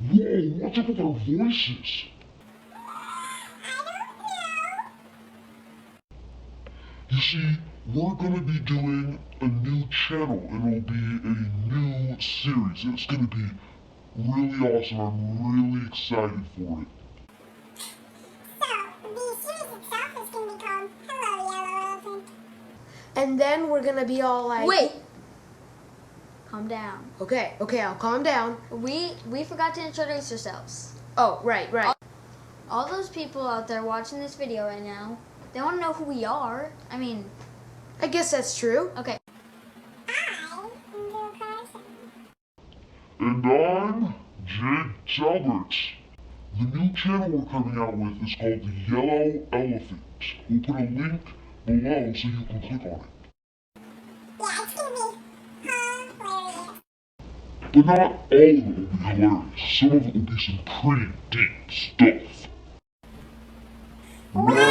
Whoa, what's up with our voices? You see, we're gonna be doing a new channel, and it'll be a new series. It's gonna be really awesome. I'm really excited for it. So, the series itself is going to be called Hello, Yellow Elephant. And then we're gonna be all like, Wait. Calm down. Okay, I'll calm down. We forgot to introduce ourselves. Oh, right. All those people out there watching this video right now, they want to know who we are. I mean, I guess that's true. okay. I am Bill Carson. And I'm Jed Talbert. The new channel we're coming out with is called The Yellow Elephant. We'll put a link below so you can click on it. Yeah, it's going to be hilarious. But not all of it will be hilarious. Some of it will be some pretty deep stuff. Wow!